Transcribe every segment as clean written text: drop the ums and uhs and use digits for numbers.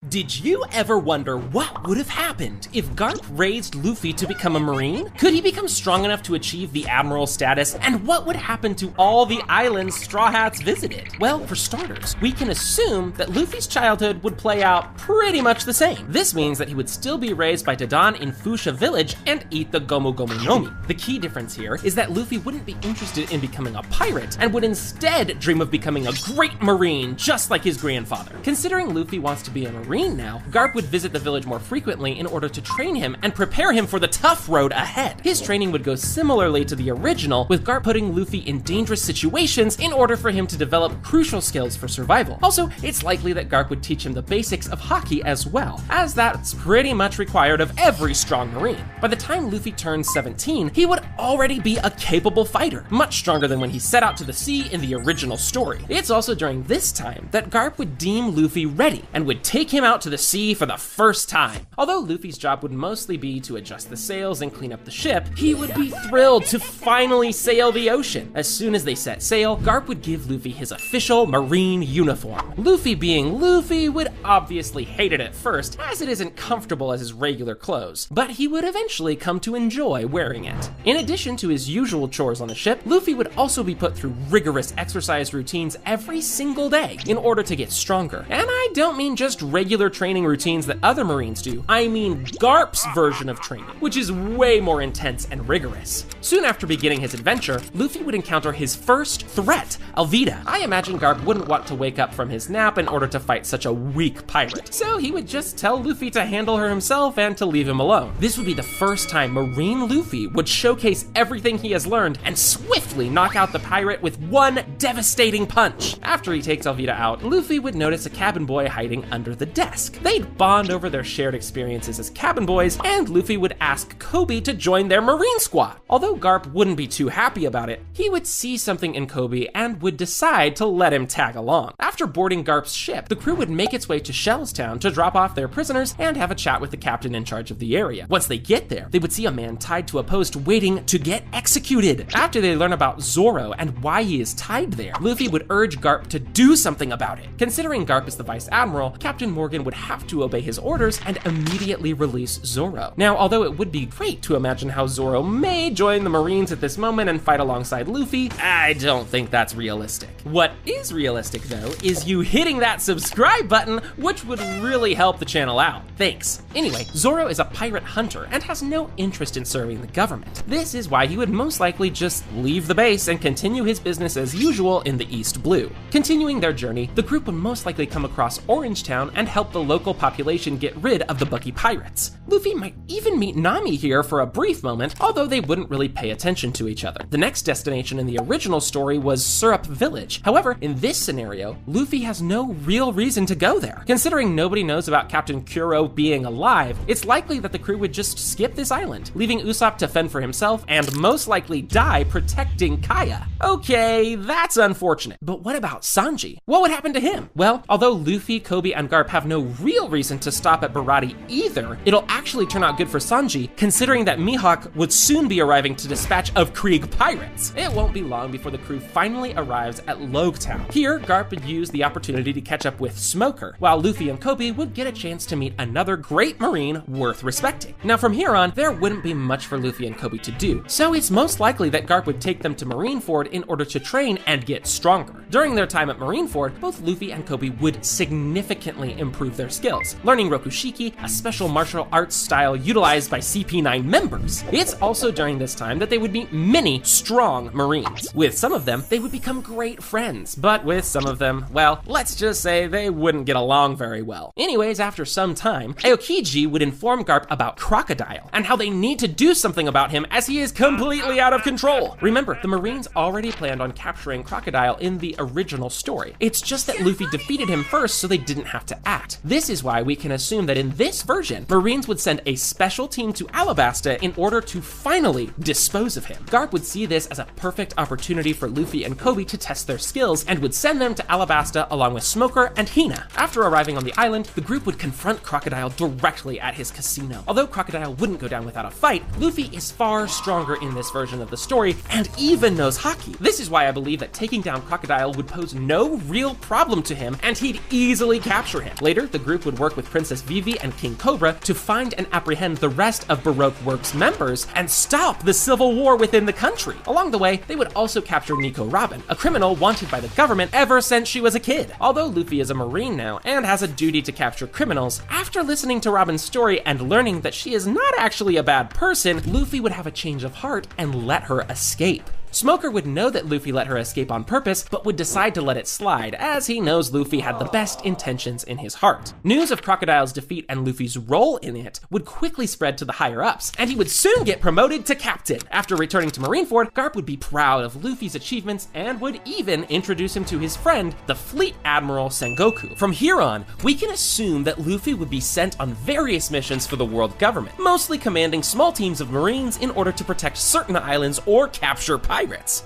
Did you ever wonder what would have happened if Garp raised Luffy to become a Marine? Could he become strong enough to achieve the Admiral status? And what would happen to all the islands Straw Hats visited? Well, for starters, we can assume that Luffy's childhood would play out pretty much the same. This means that he would still be raised by Dadan in Fuchsia Village and eat the Gomu Gomu Nomi. The key difference here is that Luffy wouldn't be interested in becoming a pirate and would instead dream of becoming a great Marine, just like his grandfather. Considering Luffy wants to be a Marine now, Garp would visit the village more frequently in order to train him and prepare him for the tough road ahead. His training would go similarly to the original, with Garp putting Luffy in dangerous situations in order for him to develop crucial skills for survival. Also, it's likely that Garp would teach him the basics of hockey as well, as that's pretty much required of every strong Marine. By the time Luffy turns 17, he would already be a capable fighter, much stronger than when he set out to the sea in the original story. It's also during this time that Garp would deem Luffy ready and would take him out to the sea for the first time. Although Luffy's job would mostly be to adjust the sails and clean up the ship, he would be thrilled to finally sail the ocean. As soon as they set sail, Garp would give Luffy his official Marine uniform. Luffy, being Luffy, would obviously hate it at first, as it isn't comfortable as his regular clothes, but he would eventually come to enjoy wearing it. In addition to his usual chores on the ship, Luffy would also be put through rigorous exercise routines every single day in order to get stronger. And I don't mean just regular training routines that other Marines do. I mean Garp's version of training, which is way more intense and rigorous. Soon after beginning his adventure, Luffy would encounter his first threat, Alvida. I imagine Garp wouldn't want to wake up from his nap in order to fight such a weak pirate, so he would just tell Luffy to handle her himself and to leave him alone. This would be the first time Marine Luffy would showcase everything he has learned and swiftly knock out the pirate with one devastating punch. After he takes Alvida out, Luffy would notice a cabin boy hiding under the desk. They'd bond over their shared experiences as cabin boys, and Luffy would ask Kobe to join their Marine squad. Although Garp wouldn't be too happy about it, he would see something in Kobe and would decide to let him tag along. After boarding Garp's ship, the crew would make its way to Shellstown to drop off their prisoners and have a chat with the captain in charge of the area. Once they get there, they would see a man tied to a post waiting to get executed. After they learn about Zoro and why he is tied there, Luffy would urge Garp to do something about it. Considering Garp is the Vice Admiral, Captain Morgan would have to obey his orders and immediately release Zoro. Now, although it would be great to imagine how Zoro may join the Marines at this moment and fight alongside Luffy, I don't think that's realistic. What is realistic, though, is you hitting that subscribe button, which would really help the channel out. Thanks. Anyway, Zoro is a pirate hunter and has no interest in serving the government. This is why he would most likely just leave the base and continue his business as usual in the East Blue. Continuing their journey, the group would most likely come across Orangetown and help the local population get rid of the Bucky pirates. Luffy might even meet Nami here for a brief moment, although they wouldn't really pay attention to each other. The next destination in the original story was Syrup Village. However, in this scenario, Luffy has no real reason to go there. Considering nobody knows about Captain Kuro being alive, it's likely that the crew would just skip this island, leaving Usopp to fend for himself and most likely die protecting Kaya. Okay, that's unfortunate. But what about Sanji? What would happen to him? Well, although Luffy, Kobe, and Garp have no real reason to stop at Barati either, it'll actually turn out good for Sanji, considering that Mihawk would soon be arriving to dispatch of Krieg pirates. It won't be long before the crew finally arrives at Loguetown. Here, Garp would use the opportunity to catch up with Smoker, while Luffy and Kobe would get a chance to meet another great Marine worth respecting. Now from here on, there wouldn't be much for Luffy and Kobe to do, so it's most likely that Garp would take them to Marineford in order to train and get stronger. During their time at Marineford, both Luffy and Kobe would significantly improve their skills, learning Rokushiki, a special martial arts style utilized by CP9 members. It's also during this time that they would meet many strong Marines. With some of them, they would become great friends, but with some of them, well, let's just say they wouldn't get along very well. Anyways, after some time, Aokiji would inform Garp about Crocodile and how they need to do something about him as he is completely out of control. Remember, the Marines already planned on capturing Crocodile in the original story. It's just that Luffy defeated him first, so they didn't have to act. This is why we can assume that in this version, Marines would send a special team to Alabasta in order to finally dispose of him. Garp would see this as a perfect opportunity for Luffy and Kobe to test their skills and would send them to Alabasta along with Smoker and Hina. After arriving on the island, the group would confront Crocodile directly at his casino. Although Crocodile wouldn't go down without a fight, Luffy is far stronger in this version of the story and even knows Haki. This is why I believe that taking down Crocodile would pose no real problem to him and he'd easily capture him. Later, the group would work with Princess Vivi and King Cobra to find and apprehend the rest of Baroque Works members and stop the civil war within the country. Along the way, they would also capture Nico Robin, a criminal wanted by the government ever since she was a kid. Although Luffy is a Marine now and has a duty to capture criminals, after listening to Robin's story and learning that she is not actually a bad person, Luffy would have a change of heart and let her escape. Smoker would know that Luffy let her escape on purpose, but would decide to let it slide, as he knows Luffy had the best intentions in his heart. News of Crocodile's defeat and Luffy's role in it would quickly spread to the higher-ups, and he would soon get promoted to captain. After returning to Marineford, Garp would be proud of Luffy's achievements and would even introduce him to his friend, the Fleet Admiral Sengoku. From here on, we can assume that Luffy would be sent on various missions for the world government, mostly commanding small teams of Marines in order to protect certain islands or capture pirates.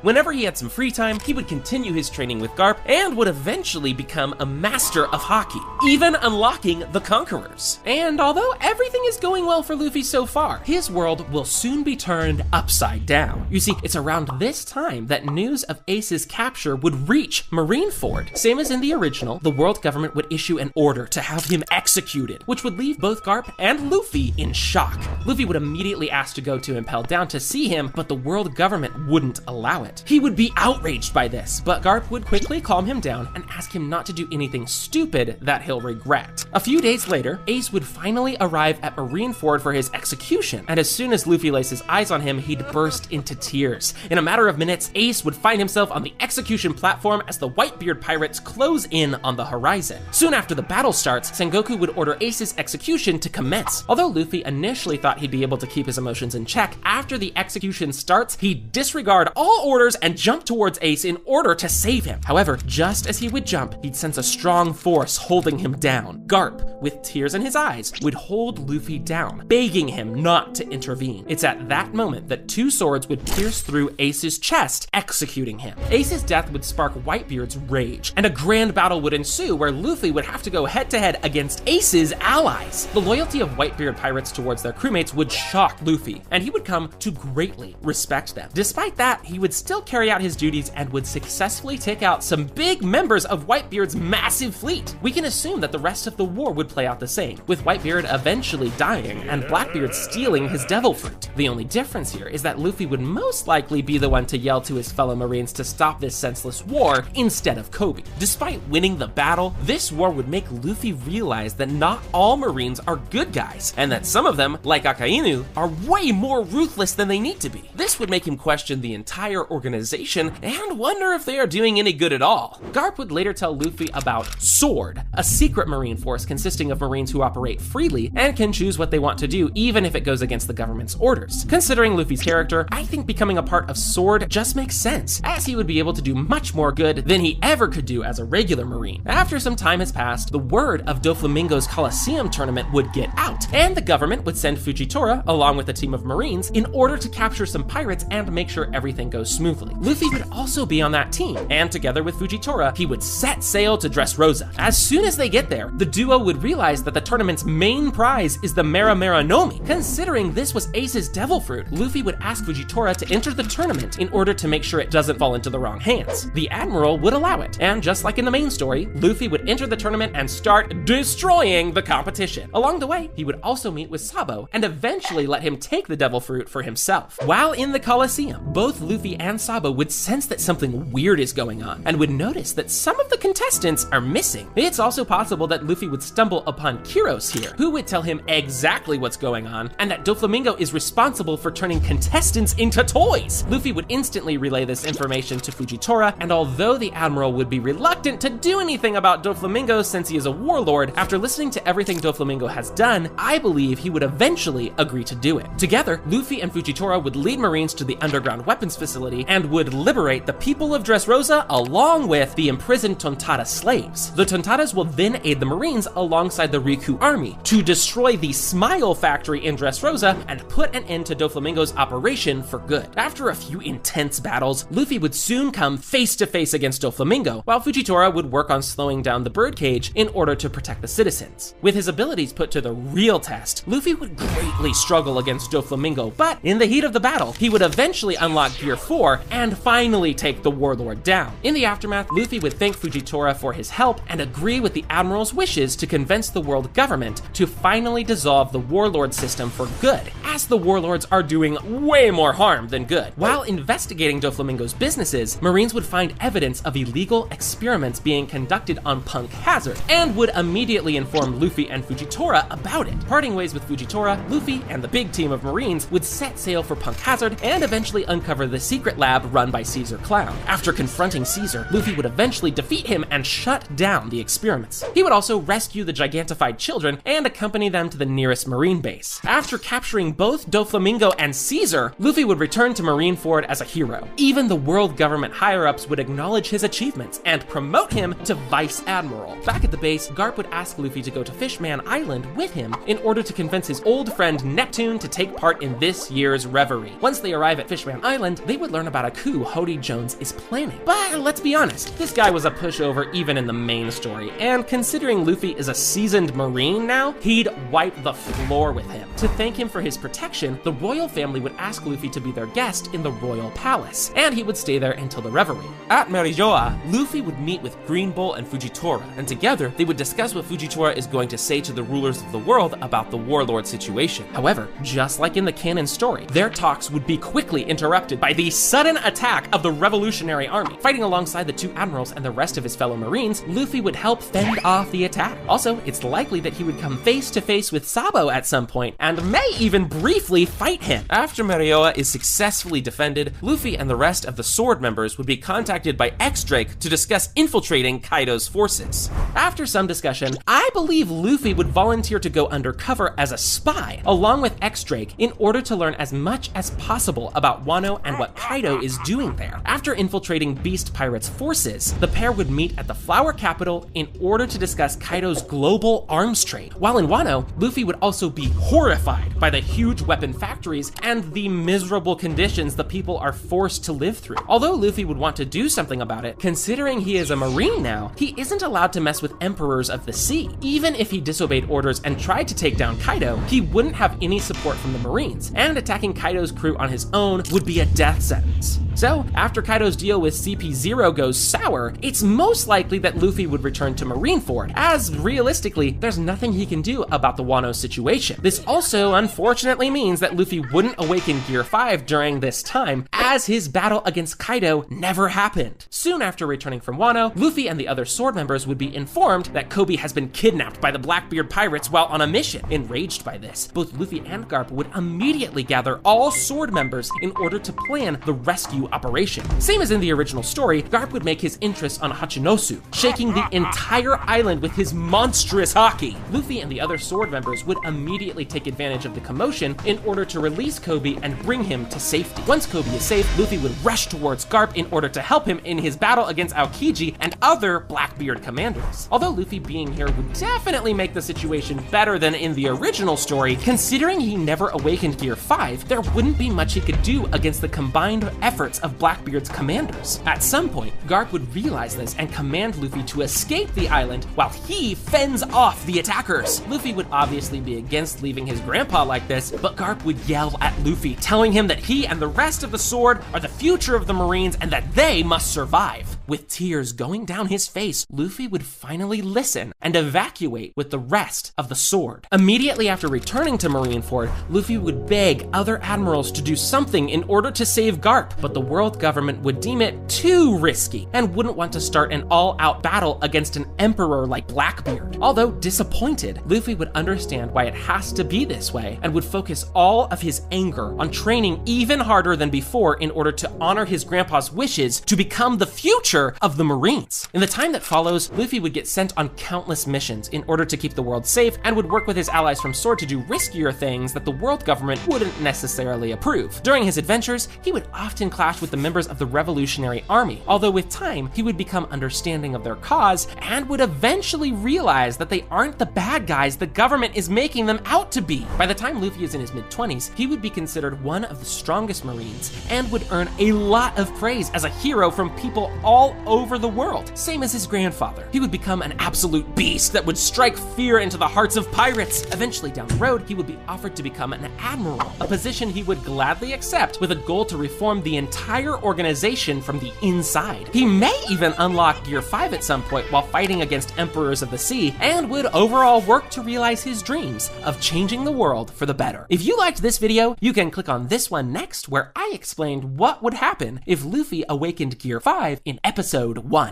Whenever he had some free time, he would continue his training with Garp and would eventually become a master of Haki, even unlocking the Conquerors. And although everything is going well for Luffy so far, his world will soon be turned upside down. You see, it's around this time that news of Ace's capture would reach Marineford. Same as in the original, the world government would issue an order to have him executed, which would leave both Garp and Luffy in shock. Luffy would immediately ask to go to Impel Down to see him, but the world government wouldn't allow it. He would be outraged by this, but Garp would quickly calm him down and ask him not to do anything stupid that he'll regret. A few days later, Ace would finally arrive at Marineford for his execution, and as soon as Luffy lays his eyes on him, he'd burst into tears. In a matter of minutes, Ace would find himself on the execution platform as the Whitebeard pirates close in on the horizon. Soon after the battle starts, Sengoku would order Ace's execution to commence. Although Luffy initially thought he'd be able to keep his emotions in check, after the execution starts, he'd disregard all orders and jump towards Ace in order to save him. However, just as he would jump, he'd sense a strong force holding him down. Garp, with tears in his eyes, would hold Luffy down, begging him not to intervene. It's at that moment that two swords would pierce through Ace's chest, executing him. Ace's death would spark Whitebeard's rage, and a grand battle would ensue where Luffy would have to go head-to-head against Ace's allies. The loyalty of Whitebeard pirates towards their crewmates would shock Luffy, and he would come to greatly respect them. Despite that, he would still carry out his duties and would successfully take out some big members of Whitebeard's massive fleet. We can assume that the rest of the war would play out the same, with Whitebeard eventually dying and Blackbeard stealing his devil fruit. The only difference here is that Luffy would most likely be the one to yell to his fellow Marines to stop this senseless war instead of Kobe. Despite winning the battle, this war would make Luffy realize that not all Marines are good guys, and that some of them, like Akainu, are way more ruthless than they need to be. This would make him question the entire organization and wonder if they are doing any good at all. Garp would later tell Luffy about Sword, a secret Marine force consisting of Marines who operate freely and can choose what they want to do even if it goes against the government's orders. Considering Luffy's character, I think becoming a part of Sword just makes sense, as he would be able to do much more good than he ever could do as a regular Marine. After some time has passed, the word of Doflamingo's Coliseum tournament would get out, and the government would send Fujitora, along with a team of Marines, in order to capture some pirates and make sure everything goes smoothly. Luffy would also be on that team, and together with Fujitora, he would set sail to Dressrosa. As soon as they get there, the duo would realize that the tournament's main prize is the Mera Mera Nomi. Considering this was Ace's devil fruit, Luffy would ask Fujitora to enter the tournament in order to make sure it doesn't fall into the wrong hands. The Admiral would allow it, and just like in the main story, Luffy would enter the tournament and start destroying the competition. Along the way, he would also meet with Sabo and eventually let him take the devil fruit for himself. While in the Coliseum, both Luffy and Sabo would sense that something weird is going on and would notice that some of the contestants are missing. It's also possible that Luffy would stumble upon Kiros here, who would tell him exactly what's going on and that Doflamingo is responsible for turning contestants into toys. Luffy would instantly relay this information to Fujitora, and although the Admiral would be reluctant to do anything about Doflamingo since he is a warlord, after listening to everything Doflamingo has done, I believe he would eventually agree to do it. Together, Luffy and Fujitora would lead Marines to the underground weapons facility and would liberate the people of Dressrosa along with the imprisoned Tontada slaves. The Tontadas will then aid the Marines alongside the Riku army to destroy the Smile factory in Dressrosa and put an end to Doflamingo's operation for good. After a few intense battles, Luffy would soon come face to face against Doflamingo, while Fujitora would work on slowing down the birdcage in order to protect the citizens. With his abilities put to the real test, Luffy would greatly struggle against Doflamingo, but in the heat of the battle, he would eventually unlock Gear 4 and finally take the warlord down. In the aftermath, Luffy would thank Fujitora for his help and agree with the Admiral's wishes to convince the world government to finally dissolve the warlord system for good, as the warlords are doing way more harm than good. While investigating Doflamingo's businesses, Marines would find evidence of illegal experiments being conducted on Punk Hazard and would immediately inform Luffy and Fujitora about it. Parting ways with Fujitora, Luffy and the big team of Marines would set sail for Punk Hazard and eventually uncover the secret lab run by Caesar Clown. After confronting Caesar, Luffy would eventually defeat him and shut down the experiments. He would also rescue the gigantified children and accompany them to the nearest Marine base. After capturing both Doflamingo and Caesar, Luffy would return to Marineford as a hero. Even the world government higher-ups would acknowledge his achievements and promote him to Vice Admiral. Back at the base, Garp would ask Luffy to go to Fishman Island with him in order to convince his old friend Neptune to take part in this year's reverie. Once they arrive at Fishman Island, they would learn about a coup Hody Jones is planning. But let's be honest, this guy was a pushover even in the main story, and considering Luffy is a seasoned Marine now, he'd wipe the floor with him. To thank him for his protection, the royal family would ask Luffy to be their guest in the royal palace, and he would stay there until the reverie. At Marijoa, Luffy would meet with Green Bull and Fujitora, and together they would discuss what Fujitora is going to say to the rulers of the world about the warlord situation. However, just like in the canon story, their talks would be quickly interrupted by the sudden attack of the Revolutionary Army. Fighting alongside the two admirals and the rest of his fellow Marines, Luffy would help fend off the attack. Also, it's likely that he would come face to face with Sabo at some point, and may even briefly fight him. After Marioa is successfully defended, Luffy and the rest of the Sword members would be contacted by X-Drake to discuss infiltrating Kaido's forces. After some discussion, I believe Luffy would volunteer to go undercover as a spy, along with X-Drake, in order to learn as much as possible about Wano and what Kaido is doing there. After infiltrating Beast Pirate's forces, the pair would meet at the Flower Capital in order to discuss Kaido's global arms trade. While in Wano, Luffy would also be horrified by the huge weapon factories and the miserable conditions the people are forced to live through. Although Luffy would want to do something about it, considering he is a Marine now, he isn't allowed to mess with Emperors of the Sea. Even if he disobeyed orders and tried to take down Kaido, he wouldn't have any support from the Marines, and attacking Kaido's crew on his own would be a death sentence. So, after Kaido's deal with CP0 goes sour, it's most likely that Luffy would return to Marineford, as realistically, there's nothing he can do about the Wano situation. This also unfortunately means that Luffy wouldn't awaken Gear 5 during this time, as his battle against Kaido never happened. Soon after returning from Wano, Luffy and the other Sword members would be informed that Kobe has been kidnapped by the Blackbeard pirates while on a mission. Enraged by this, both Luffy and Garp would immediately gather all Sword members in order to plan the rescue operation. Same as in the original story, Garp would make his interest on Hachinosu, shaking the entire island with his monstrous haki. Luffy and the other Sword members would immediately take advantage of the commotion in order to release Kobe and bring him to safety. Once Kobe is safe, Luffy would rush towards Garp in order to help him in his battle against Aokiji and other Blackbeard commanders. Although Luffy being here would definitely make the situation better than in the original story, considering he never awakened Gear 5, there wouldn't be much he could do against the combined efforts of Blackbeard's commanders. At some point, Garp would realize this and command Luffy to escape the island while he fends off the attackers. Luffy would obviously be against leaving his grandpa like this, but Garp would yell at Luffy, telling him that he and the rest of the Sword are the future of the Marines and that they must survive. With tears going down his face, Luffy would finally listen and evacuate with the rest of the Sword. Immediately after returning to Marineford, Luffy would beg other admirals to do something in order to save Garp, but the world government would deem it too risky and wouldn't want to start an all-out battle against an emperor like Blackbeard. Although disappointed, Luffy would understand why it has to be this way and would focus all of his anger on training even harder than before in order to honor his grandpa's wishes to become the future of the Marines. In the time that follows, Luffy would get sent on countless missions in order to keep the world safe and would work with his allies from Sword to do riskier things that the world government wouldn't necessarily approve. During his adventures, he would often clash with the members of the Revolutionary Army, although with time, he would become understanding of their cause and would eventually realize that they aren't the bad guys the government is making them out to be. By the time Luffy is in his mid-20s, he would be considered one of the strongest Marines and would earn a lot of praise as a hero from people all all over the world, same as his grandfather. He would become an absolute beast that would strike fear into the hearts of pirates. Eventually down the road, he would be offered to become an admiral, a position he would gladly accept with a goal to reform the entire organization from the inside. He may even unlock Gear 5 at some point while fighting against emperors of the sea, and would overall work to realize his dreams of changing the world for the better. If you liked this video, you can click on this one next, where I explained what would happen if Luffy awakened Gear 5 in episode 1.